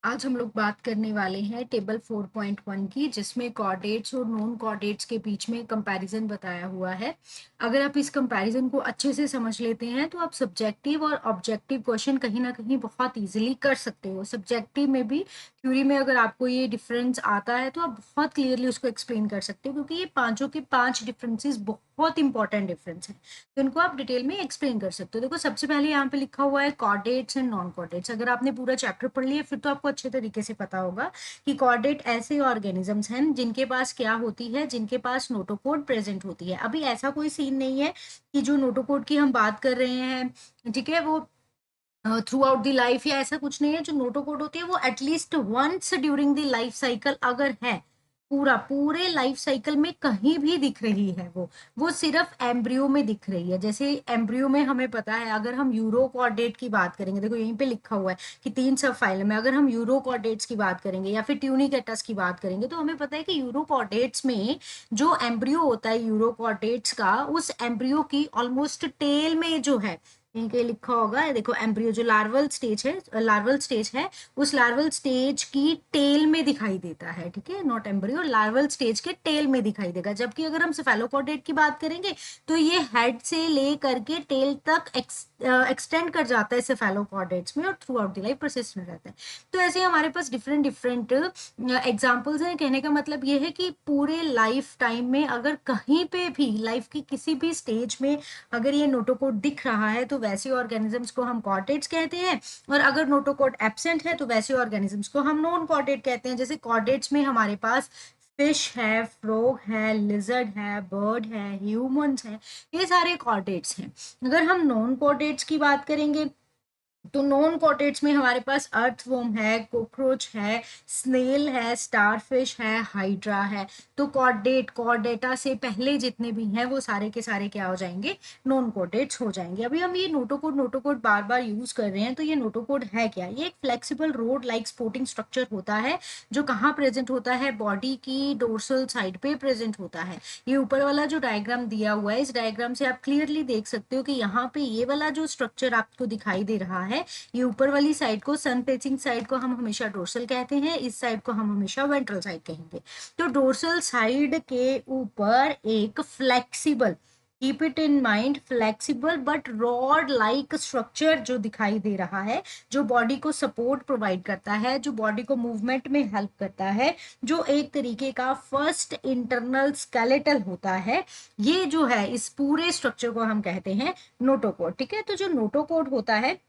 आज हम लोग बात करने वाले हैं टेबल 4.1 की, जिसमें कॉर्डेट्स और नॉन कॉर्डेट्स के बीच में कंपैरिजन बताया हुआ है। अगर आप इस कंपैरिजन को अच्छे से समझ लेते हैं तो आप सब्जेक्टिव और ऑब्जेक्टिव क्वेश्चन कहीं ना कहीं बहुत इजीली कर सकते हो। सब्जेक्टिव में भी थ्योरी में अगर आपको ये डिफरेंस आता है तो आप बहुत क्लियरली उसको एक्सप्लेन कर सकते हो, क्योंकि ये पांचों के पांच डिफरेंसेस बहुत इंपॉर्टेंट डिफरेंस है, तो इनको आप डिटेल में एक्सप्लेन कर सकते हो। देखो, सबसे पहले यहाँ पे लिखा हुआ है कॉर्डेट्स एंड नॉन कॉर्डेट्स। अगर आपने पूरा चैप्टर पढ़ लिया फिर तो आपको अच्छे तरीके से पता होगा कि कॉर्डेट ऐसे ऑर्गेनिजम्स हैं जिनके पास क्या होती है, जिनके पास नोटोकोड प्रेजेंट होती है। अभी ऐसा कोई सीन नहीं है कि जो नोटोकोड की हम बात कर रहे हैं, ठीक है, वो थ्रू आउट द लाइफ या ऐसा कुछ नहीं है। जो नोटोकोड होती है वो at least once during the life cycle अगर है, पूरे लाइफ साइकिल में कहीं भी दिख रही है, वो सिर्फ एम्ब्रियो में दिख रही है। जैसे एम्ब्रियो में हमें पता है, अगर हम यूरोकॉर्डेट की बात करेंगे, देखो यहीं पे लिखा हुआ है कि 3 सब फाइलम है। अगर हम यूरोकॉर्डेट्स की बात करेंगे या फिर ट्यूनिकेटस की बात करेंगे तो हमें पता है कि यूरोकॉर्डेट्स में जो एम्ब्रियो होता है यूरोकॉर्डेट्स का, उस एम्ब्रियो की ऑलमोस्ट टेल में जो है, यहीं पे लिखा होगा, देखो एम्ब्रियो जो लार्वल स्टेज है, उस लार्वल स्टेज की टेल में दिखाई देता है। ठीक है, नॉट एम्ब्रियो, लार्वल स्टेज के टेल में दिखाई देगा। जबकि अगर हम सेफेलोपॉडेट की बात करेंगे तो ये हेड से ले करके टेल तक एक्सटेंड कर जाता है सेफेलोपॉडेट्स में, और through out the life process में रहता है। तो ऐसे हमारे पास डिफरेंट डिफरेंट एग्जाम्पल्स हैं। कहने का मतलब ये है कि पूरे लाइफ टाइम में अगर कहीं पे भी लाइफ की किसी भी स्टेज में अगर ये नोटोकोड दिख रहा है तो वैसे ऑर्गेनिजम्स को हम कॉर्डेट्स कहते हैं, और अगर नोटोकोड एब्सेंट है तो वैसे ऑर्गेनिजम्स को हम नॉन कॉर्डेट कहते हैं। जैसे कॉर्डेट्स में हमारे पास फिश है, फ्रॉग है, लिजर्ड है, बर्ड है, ह्यूमंस है, ये सारे कॉर्डेट्स हैं। अगर हम नॉन कॉर्डेट्स की बात करेंगे तो नॉन कॉटेट्स में हमारे पास अर्थवर्म है, कॉकरोच है, स्नेल है, स्टारफिश है, हाइड्रा है। तो कॉर्डेटा से पहले जितने भी हैं वो सारे के सारे क्या हो जाएंगे, नॉन कॉटेट्स हो जाएंगे। अभी हम ये नोटोकोड बार बार यूज कर रहे हैं, तो ये नोटोकोड है क्या? ये एक flexible road like sporting structure होता है जो कहाँ प्रेजेंट होता है, बॉडी की डोर्सल साइड पे प्रेजेंट होता है। ये ऊपर वाला जो डायग्राम दिया हुआ है, इस डायग्राम से आप क्लियरली देख सकते हो कि यहाँ पे ये वाला जो स्ट्रक्चर आपको दिखाई दे रहा है, ये ऊपर वाली साइड को, सन फेसिंग साइड को हम हमेशा डोर्सल कहते हैं, इस साइड को हम हमेशा वेंट्रल साइड कहेंगे। तो डोर्सल साइड के ऊपर एक flexible, keep it in mind, flexible but rod like structure जो दिखाई दे रहा है, जो बॉडी को सपोर्ट प्रोवाइड करता है, जो बॉडी को मूवमेंट में हेल्प करता है, जो एक तरीके का फर्स्ट इंटरनल स्केलेटल होता है, ये जो है इस पूरे स्ट्रक्चर को हम कहते हैं नोटोकोड। ठीक है, तो जो नोटोकोड होता है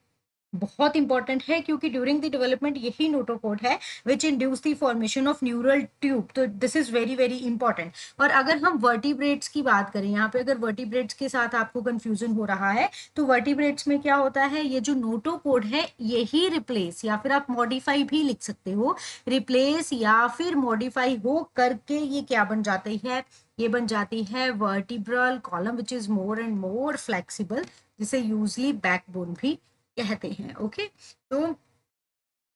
बहुत इंपॉर्टेंट है, क्योंकि ड्यूरिंग द डेवलपमेंट यही नोटोकोड है which induce the formation of neural tube. तो this is very very important. और अगर हम वर्टिब्रेट्स की बात करें, यहाँ पे अगर वर्टिब्रेट्स के साथ आपको कंफ्यूजन हो रहा है तो वर्टिब्रेट्स में क्या होता है, ये जो नोटोकोड है यही रिप्लेस या फिर आप मॉडिफाई भी लिख सकते हो, रिप्लेस या फिर मॉडिफाई हो करके ये क्या बन जाती है, ये बन जाती है vertebral column which is more and more flexible, जिसे यूजली बैकबोन भी कहते हैं। ओके, तो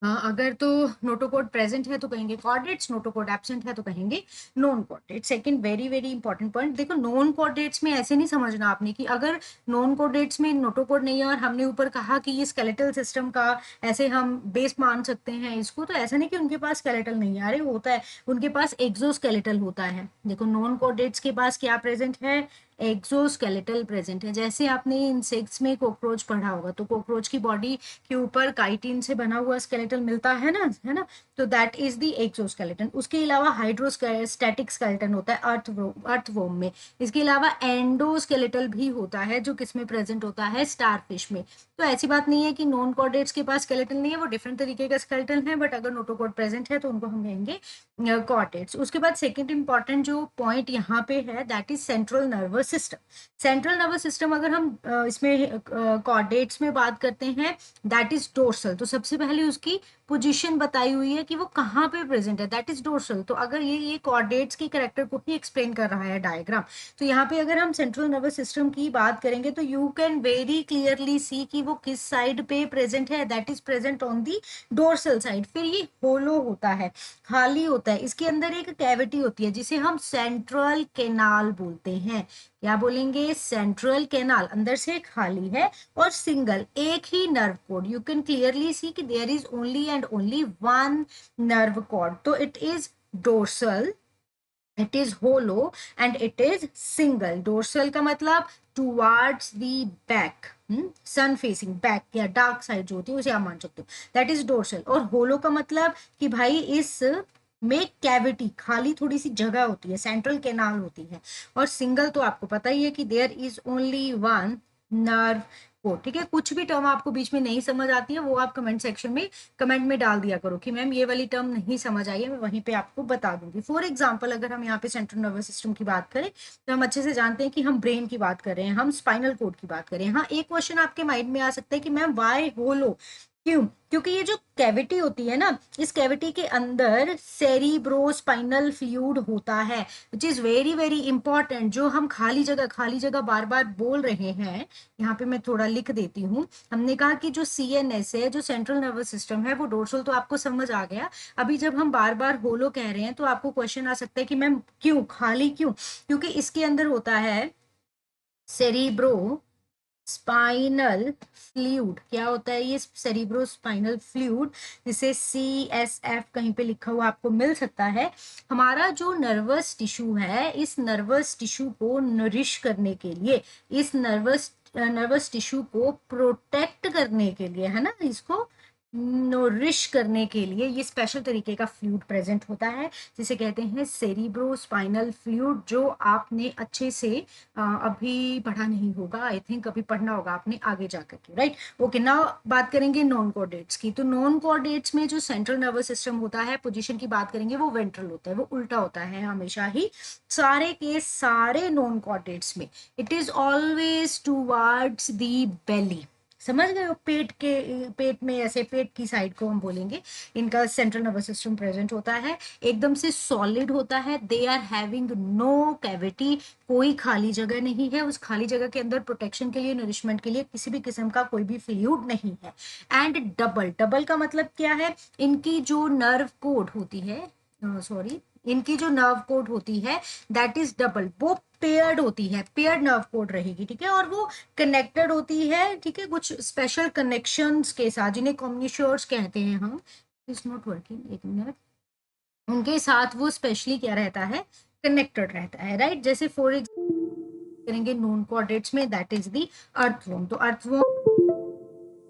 अगर तो नोटोकोड प्रेजेंट है तो कहेंगे कॉर्डेट्स, नोटोकोड एब्सेंट है तो कहेंगे non chordates. Second very very important point, देखो नॉन कॉर्डेट्स में ऐसे नहीं समझना आपने कि अगर नॉन कॉर्डेट्स में नोटोकोड नहीं है और हमने ऊपर कहा कि ये स्केलेटल सिस्टम का ऐसे हम बेस मान सकते हैं इसको, तो ऐसा नहीं कि उनके पास स्केलेटल नहीं है, अरे होता है, उनके पास एक्सोस्केलेटल होता है। देखो नॉन कॉर्डेट्स के पास क्या प्रेजेंट है, एक्सोस्केलेटल प्रेजेंट है। जैसे आपने इंसेक्ट्स में कॉकरोच पढ़ा होगा, तो कॉकरोच की बॉडी के ऊपर काइटिन से बना हुआ स्केलेटन मिलता है ना, है ना, तो दैट इज द एक्सोस्केलेटन। उसके अलावा हाइड्रोस्टैटिक स्केलेटन होता है अर्थवॉर्म में। इसके अलावा एंडोस्केलेटल भी होता है जो किसमें प्रेजेंट होता है, स्टारफिश में। तो ऐसी बात नहीं है कि नॉन कॉर्डेट्स के पास स्केलेटन नहीं है, वो डिफरेंट तरीके का स्केलेटन है, बट अगर नोटोकॉड प्रेजेंट है तो उनको हम कहेंगे कॉर्डेट्स। उसके बाद सेकेंड इंपॉर्टेंट जो पॉइंट यहाँ पे है that is central nervous system. Central nervous system अगर हम इसमें कॉर्डेट्स में बात करते हैं दैट इज डोर्सल, तो सबसे पहले उसकी पोजीशन बताई हुई है कि वो कहाँ पे प्रेजेंट है, दैट इज डोर्सल। तो अगर ये कॉर्डेट्स की कैरेक्टर को ही एक्सप्लेन कर रहा है डायग्राम, तो यहाँ पे अगर हम सेंट्रल नर्वस सिस्टम की बात करेंगे तो you can very clearly see कि वो किस साइड पे प्रेजेंट है, that is present on the dorsal side. फिर ये होलो होता है, खाली होता है, इसके अंदर एक कैविटी होती है जिसे हम सेंट्रल केनाल बोलते हैं। क्या बोलेंगे, सेंट्रल कैनाल अंदर से खाली है और सिंगल एक ही nerve cord, you can clearly see कि there is only and only one nerve cord, तो it is dorsal, it is hollow and it is single. dorsal का मतलब towards the back, sun facing back या dark side जो होती है उसे आप मान सकते हो, that is dorsal. और hollow का मतलब कि भाई इस में कैविटी खाली थोड़ी सी जगह होती है, सेंट्रल कैनाल होती है. और सिंगल तो आपको पता ही है कि there is only one nerve cord. ठीक है, कुछ भी टर्म आपको बीच में नहीं समझ आती है वो आप कमेंट सेक्शन में कमेंट में डाल दिया करो कि मैम ये वाली टर्म नहीं समझ आई है, मैं वहीं पे आपको बता दूंगी. फॉर एग्जांपल अगर हम यहाँ पे सेंट्रल नर्वस सिस्टम की बात करें तो हम अच्छे से जानते हैं कि हम ब्रेन की बात कर रहे हैं, हम स्पाइनल कोड की बात करें. हाँ, एक क्वेश्चन आपके माइंड में आ सकता है कि मैम वाई होलो, क्यों? क्योंकि ये जो कैविटी होती है ना, इस कैविटी के अंदर सेरिब्रोस्पाइनल फ्लूइड होता है, which is very very important. जो हम खाली जगह बार बार बोल रहे हैं, यहाँ पे मैं थोड़ा लिख देती हूँ. हमने कहा कि जो सीएनएस है, जो सेंट्रल नर्वस सिस्टम है, वो डोर्सल तो आपको समझ आ गया. अभी जब हम बार बार होलो कह रहे हैं तो आपको क्वेश्चन आ सकता है कि मैम क्यों खाली, क्यों? क्योंकि इसके अंदर होता है सेरिब्रो स्पाइनल फ्लूइड. क्या होता है ये सेरिब्रो स्पाइनल फ्लूइड, जिसे CSF कहीं पे लिखा हुआ आपको मिल सकता है. हमारा जो नर्वस टिश्यू है, इस नर्वस टिश्यू को नरिश करने के लिए, इस नर्वस टिश्यू को प्रोटेक्ट करने के लिए, है ना, इसको नोरिश करने के लिए ये स्पेशल तरीके का फ्लूइड प्रेजेंट होता है जिसे कहते हैं सेरिब्रोस्पाइनल फ्लूइड, जो आपने अच्छे से अभी पढ़ा नहीं होगा. आई थिंक अभी पढ़ना होगा आपने आगे जाकर के, राइट. ओके, नाउ बात करेंगे नॉन कोऑर्डिनेट्स की. तो नॉन कोऑर्डिनेट्स में जो सेंट्रल नर्वस सिस्टम होता है, पोजीशन की बात करेंगे, वो वेंट्रल होता है, वो उल्टा होता है हमेशा ही सारे के सारे नॉन कोऑर्डिनेट्स में. It is always towards the belly. समझ गए हो, पेट में ऐसे पेट की साइड को हम बोलेंगे, इनका सेंट्रल नर्वस सिस्टम प्रेजेंट होता है. एकदम से सॉलिड होता है. They are having no cavity, कोई खाली जगह नहीं है. उस खाली जगह के अंदर प्रोटेक्शन के लिए, नरिशमेंट के लिए किसी भी किस्म का कोई भी फ्लूइड नहीं है. एंड डबल का मतलब क्या है, इनकी जो नर्व कोड होती है, सॉरी, इनकी जो नर्व कोड होती है दैट इज डबल, वो पेयर्ड होती है, पेयर्ड नर्व कोड रहेगी. ठीक है, और वो कनेक्टेड होती है, ठीक है, कुछ स्पेशल कनेक्शंस के साथ, जिन्हें कम्युनिशर्स कहते हैं हम. इज नॉट वर्किंग, एक मिनट. उनके साथ वो स्पेशली क्या रहता है, कनेक्टेड रहता है, राइट. जैसे फॉर एग्जाम्पल करेंगे नॉन कोऑर्डिनेट्स में, दैट इज द अर्थवर्म. तो अर्थवर्म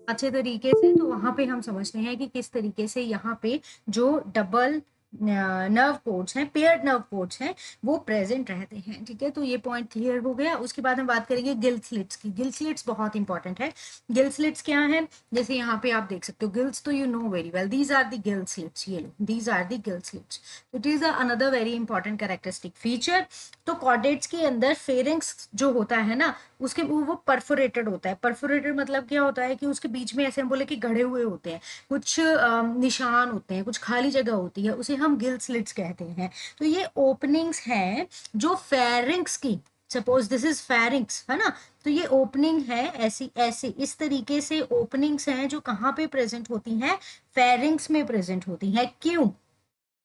अच्छे तरीके से, तो वहां पे हम समझते हैं कि किस तरीके से यहाँ पे जो डबल नर्व कोड्स हैं, पेयर्ड नर्व कोड्स हैं, वो प्रेजेंट रहते हैं. ठीक है, तो ये पॉइंट क्लियर हो गया. उसके बाद हम बात करेंगे गिल स्लिट्स की. गिल स्लिट्स बहुत इंपॉर्टेंट है. गिल स्लिट्स क्या है, जैसे यहाँ पे आप देख सकते हो गिल्स, तो you know very well, these are the gill slits. ये लो, these are the gill slits. It is another very important characteristic feature. तो कॉर्डेट्स के अंदर फेरिंक्स जो होता है ना, उसके वो परफोरेटेड होता है. परफोरेटेड मतलब क्या होता है कि उसके बीच में ऐसे हम बोले कि गढ़े हुए होते हैं, कुछ निशान होते हैं, कुछ खाली जगह होती है, उसे हम गिल स्लिट्स कहते हैं. तो ये ओपनिंग्स हैं जो फेरिंक्स की, सपोज दिस इज फेरिंक्स, है ना, तो ये ओपनिंग है ऐसी ऐसी इस तरीके से ओपनिंग्स हैं जो कहाँ पे प्रेजेंट होती हैं, फेरिंक्स में प्रेजेंट होती हैं. क्यों?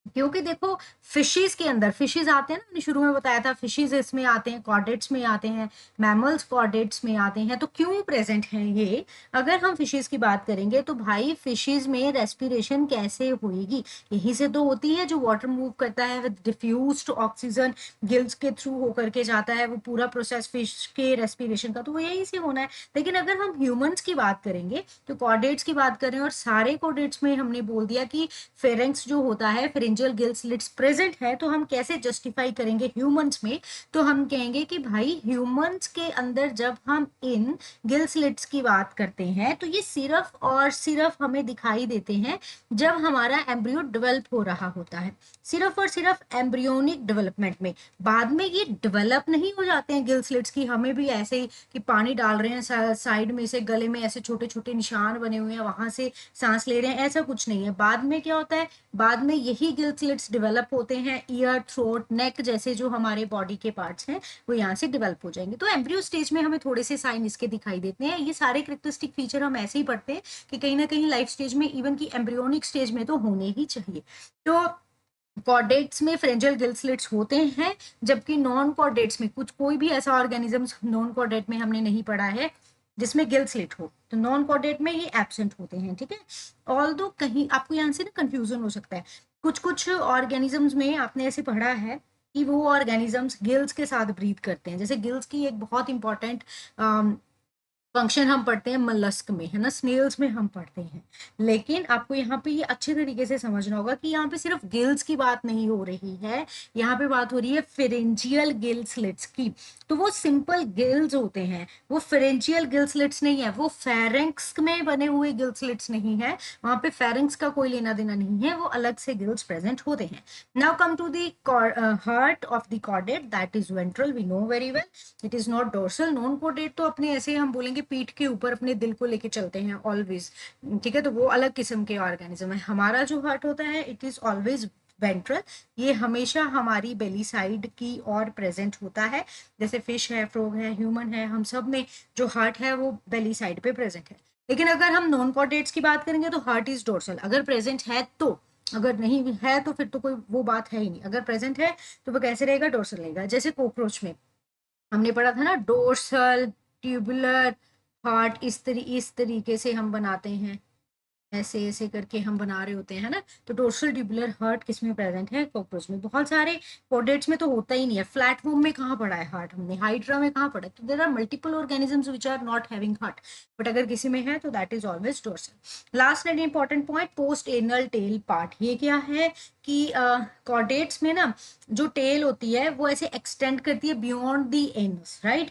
क्योंकि देखो फिशेस के अंदर, फिशेस आते हैं ना, मैंने शुरू में बताया था, फिशेस इसमें आते हैं, कॉर्डेट्स में आते हैं, मैमल्स कॉर्डेट्स में आते हैं. तो क्यों प्रेजेंट हैं ये? अगर हम फिशेस की बात करेंगे तो भाई फिशेस में रेस्पिरेशन कैसे होगी, यहीं से तो होती है. जो वाटर मूव करता है विद डिफ्यूज्ड ऑक्सीजन गिल्स के थ्रू होकर के जाता है, वो पूरा प्रोसेस फिश के रेस्पिरेशन का, तो वो यहीं से होना है. लेकिन अगर हम ह्यूमंस की बात करेंगे, तो कॉर्डेट्स की बात करें, और सारे कॉर्डेट्स में हमने बोल दिया कि फेरेंक्स जो होता है, फेरेंजियल गिल स्लिट्स प्रेजेंट है, तो हम कैसे जस्टिफाई करेंगे ह्यूमंस में? तो हम कहेंगे कि भाई ह्यूमंस के अंदर जब हम इन गिल स्लिट्स की बात करते हैं तो ये सिर्फ और सिर्फ हमें दिखाई देते हैं जब हमारा एम्ब्रियो डेवलप हो रहा होता है, सिर्फ और सिर्फ एम्ब्रियोनिक डेवलपमेंट में. बाद में ये डेवलप नहीं हो जाते हैं गिल स्लिट्स की, हमें भी ऐसे ही कि पानी डाल रहे हैं साइड में से, गले में ऐसे छोटे छोटे निशान बने हुए हैं, वहां से सांस ले रहे हैं, ऐसा कुछ नहीं है. बाद में क्या होता है, बाद में यही गिल स्लिट्स डेवलप होते हैं, ईयर, थ्रोट, नेक जैसे जो हमारे बॉडी के पार्ट्स हैं वो यहाँ से डेवलप हो जाएंगे. तो एम्ब्रियो स्टेज में हमें थोड़े से साइन इसके दिखाई देते हैं. ये सारे कैरेक्टरिस्टिक फीचर हम ऐसे ही पढ़ते हैं कि कहीं ना कहीं लाइफ स्टेज में, इवन की एम्ब्रियोनिक स्टेज में तो होने ही चाहिए. तो कॉर्डेट्स में फ्रेंजियल गिल स्लिट्स होते हैं, जबकि नॉन कॉर्डेट्स में कोई भी ऐसा ऑर्गेनिजम्स नॉन कॉर्डेट में हमने नहीं पढ़ा है जिसमें गिल स्लिट हो, तो नॉन कॉर्डेट में ये एब्सेंट होते हैं, ठीक है। ऑल्दो कहीं आपको यहाँ से ना कंफ्यूजन हो सकता है, कुछ कुछ ऑर्गेनिजम्स में आपने ऐसे पढ़ा है कि वो ऑर्गेनिजम्स गिल्स के साथ ब्रीथ करते हैं, जैसे गिल्स की एक बहुत इंपॉर्टेंट फंक्शन हम पढ़ते हैं मलस्क में, है ना, स्नेल्स में हम पढ़ते हैं। लेकिन आपको यहाँ पे ये अच्छे तरीके से समझना होगा कि यहाँ पे सिर्फ गिल्स की बात नहीं हो रही है, यहाँ पे बात हो रही है फेरेंजियल गिल स्लिट्स की। तो वो सिंपल गिल्स होते हैं, वो फेरेंजियल गिल स्लिट्स नहीं है, वो फेरेंक्स में बने हुए गिल स्लिट्स नहीं है, वहां पे फेरेंक्स का कोई लेना देना नहीं है, वो अलग से गिल्स प्रेजेंट होते हैं। Now come to the heart of the chordate, that is ventral, we know very well, it is not dorsal. Non chordate तो अपने ऐसे हम बोलेंगे पीठ के ऊपर अपने दिल को लेके चलते हैं ऑलवेज, ठीक है, तो वो अलग किस्म के ऑर्गेनिज्म है। हमारा जो हार्ट होता है इट इज ऑलवेज वेंट्रल, ये हमेशा हमारी बेली साइड की ओर प्रेजेंट होता है, जैसे फिश है, फ्रॉग है, ह्यूमन है, हम सब में जो हार्ट है वो बेली साइड पे प्रेजेंट है। लेकिन अगर हम नॉन कॉर्डेट्स की बात करेंगे तो हार्ट इज डोर्सल, अगर प्रेजेंट है तो, अगर नहीं है तो फिर तो कोई वो बात है ही नहीं, अगर प्रेजेंट है तो वो कैसे रहेगा, डोर्सल रहेगा। जैसे कॉकरोच में हमने पढ़ा था ना, डोर्सल ट्यूबुलर हार्ट, इस तरीके से हम बनाते हैं, ऐसे ऐसे करके हम बना रहे होते हैं, है ना। तो डोर्सल ट्यूबुलर हार्ट किस में प्रेजेंट है, कॉकरोच में। बहुत सारे कॉर्डेट्स में तो होता ही नहीं है। फ्लैटवर्म में कहाँ पढ़ा है हार्ट हमने, हाइड्रा में कहाँ पढ़ा है, तो there are multiple organisms which are not having heart, but अगर किसी में है तो that is always dorsal. Last and important point, post anal tail part, ये क्या है कि कॉर्डेट्स में ना जो टेल होती है वो ऐसे एक्सटेंड करती है बियॉन्ड द एनस, राइट।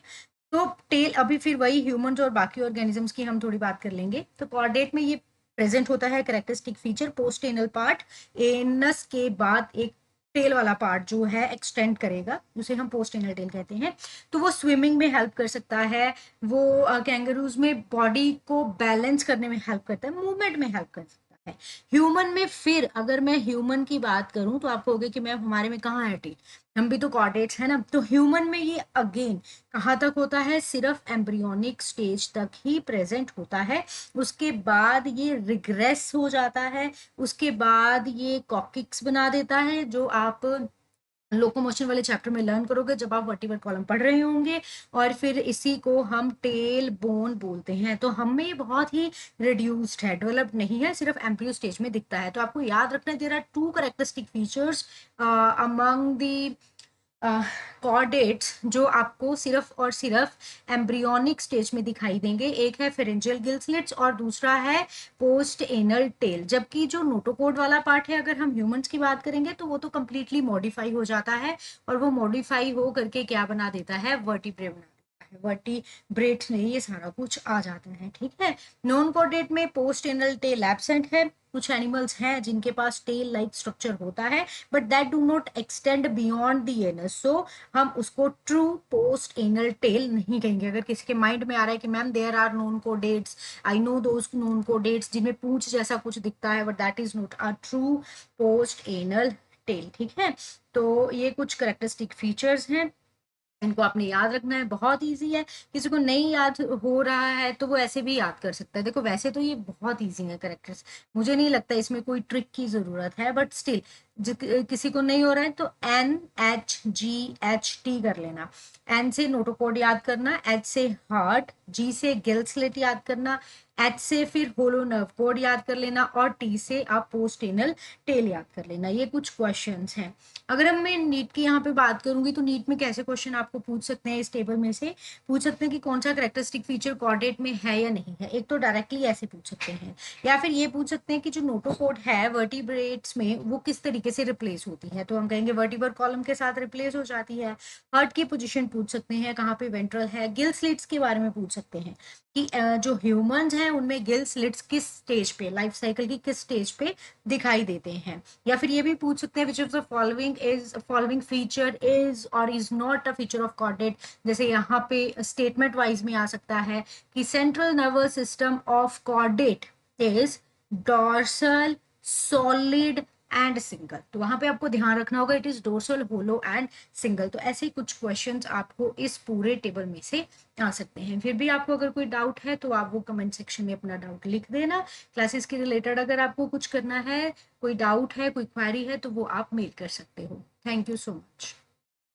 तो टेल, अभी फिर वही ह्यूमंस और बाकी ऑर्गेनिजम्स की हम थोड़ी बात कर लेंगे। तो कॉर्डेट में ये प्रेजेंट होता है characteristic feature, post anal part, anus के बाद एक टेल वाला पार्ट जो है एक्सटेंड करेगा, उसे हम पोस्ट एनल टेल कहते हैं। तो वो स्विमिंग में हेल्प कर सकता है, वो कैंगरूज में बॉडी को बैलेंस करने में हेल्प करता है, मूवमेंट में हेल्प कर सकता है। ह्यूमन में फिर अगर मैं ह्यूमन की बात करूं तो आपको होगा कि मैं हमारे में कहाँ है टेल, हम भी तो कॉर्डेट्स है ना। तो ह्यूमन में ये अगेन कहाँ तक होता है, सिर्फ एम्ब्रियोनिक स्टेज तक ही प्रेजेंट होता है, उसके बाद ये रिग्रेस हो जाता है, उसके बाद ये कॉकिक्स बना देता है, जो आप लोकोमोशन वाले चैप्टर में लर्न करोगे जब आप वर्टिब्रल कॉलम पढ़ रहे होंगे। और फिर इसी को हम टेल बोन बोलते हैं। तो हम में ये बहुत ही रिड्यूस्ड है, डेवलप्ड नहीं है, सिर्फ एम्ब्रियो स्टेज में दिखता है। तो आपको याद रखना है, there are two characteristic features among the chordates जो आपको सिर्फ और सिर्फ एम्ब्रियोनिक स्टेज में दिखाई देंगे। एक है फेरेंजियल गिल स्लिट्स और दूसरा है पोस्ट एनल टेल। जबकि जो नोटोकोड वाला पार्ट है, अगर हम ह्यूमंस की बात करेंगे तो वो तो कंप्लीटली मॉडिफाई हो जाता है, और वो मॉडिफाई हो करके क्या बना देता है, वर्टिब्रे बना देता है, वर्टिब्रेट में ये सारा कुछ आ जाता है, ठीक है। नॉन कॉर्डेट में पोस्ट एनल टेल एब्सेंट है, कुछ एनिमल्स हैं जिनके पास टेल लाइक स्ट्रक्चर होता है, but that do not extend beyond the anus, so हम उसको ट्रू पोस्ट एनल टेल नहीं कहेंगे। अगर किसी के माइंड में आ रहा है कि ma'am there are non chordates, I know those non chordates जिनमें पूंछ जैसा कुछ दिखता है, but that is not a true post anal tail, ठीक है। तो ये कुछ करेक्टरिस्टिक फीचर्स हैं, इनको आपने याद रखना है, बहुत इजी है। किसी को नहीं याद हो रहा है तो वो ऐसे भी याद कर सकता है। देखो वैसे तो ये बहुत इजी है करेक्टर्स, मुझे नहीं लगता इसमें कोई ट्रिक की जरूरत है, बट स्टिल किसी को नहीं हो रहा है तो NHGHT कर लेना। N से नोटोकोड याद करना, H से हार्ट, G से गिल स्लिट याद करना, H से फिर होलो नर्व कोड याद कर लेना, और T से आप पोस्ट एनल टेल याद कर लेना। ये कुछ क्वेश्चंस हैं। अगर हम मैं नीट की यहाँ पे बात करूंगी तो नीट में कैसे क्वेश्चन आपको पूछ सकते हैं, इस टेबल में से पूछ सकते हैं कि कौन सा करेक्टरिस्टिक फीचर कॉर्डेट में है या नहीं है। एक तो डायरेक्टली ऐसे पूछ सकते हैं, या फिर ये पूछ सकते हैं कि जो नोटोकोड है वर्टिब्रेट्स में वो किस तरीके से रिप्लेस होती है, तो हम कहेंगे वर्टिब्रल कॉलम के साथ रिप्लेस हो जाती है। हार्ट की पोजीशन पूछ सकते हैं, कहाँ पे वेंट्रल है। गिल स्लिट्स के बारे में पूछ सकते हैं कि जो ह्यूमंस हैं उनमें गिल स्लिट्स किस स्टेज पे, लाइफ साइकिल की किस स्टेज पे दिखाई देते हैं। या फिर ये भी पूछ सकते हैं which of the following feature is और is not a feature of chordate. जैसे यहाँ पे स्टेटमेंट वाइज में आ सकता है कि central nervous system of chordate is dorsal, solid and single. तो वहां पे आपको ध्यान रखना होगा it is dorsal, hollow and single. तो ऐसे ही कुछ क्वेश्चंस आपको इस पूरे टेबल में से आ सकते हैं। फिर भी आपको अगर कोई डाउट है तो आप वो कमेंट सेक्शन में अपना डाउट लिख देना। क्लासेस के रिलेटेड अगर आपको कुछ करना है, कोई डाउट है, कोई क्वेरी है, तो वो आप मेल कर सकते हो। Thank you so much.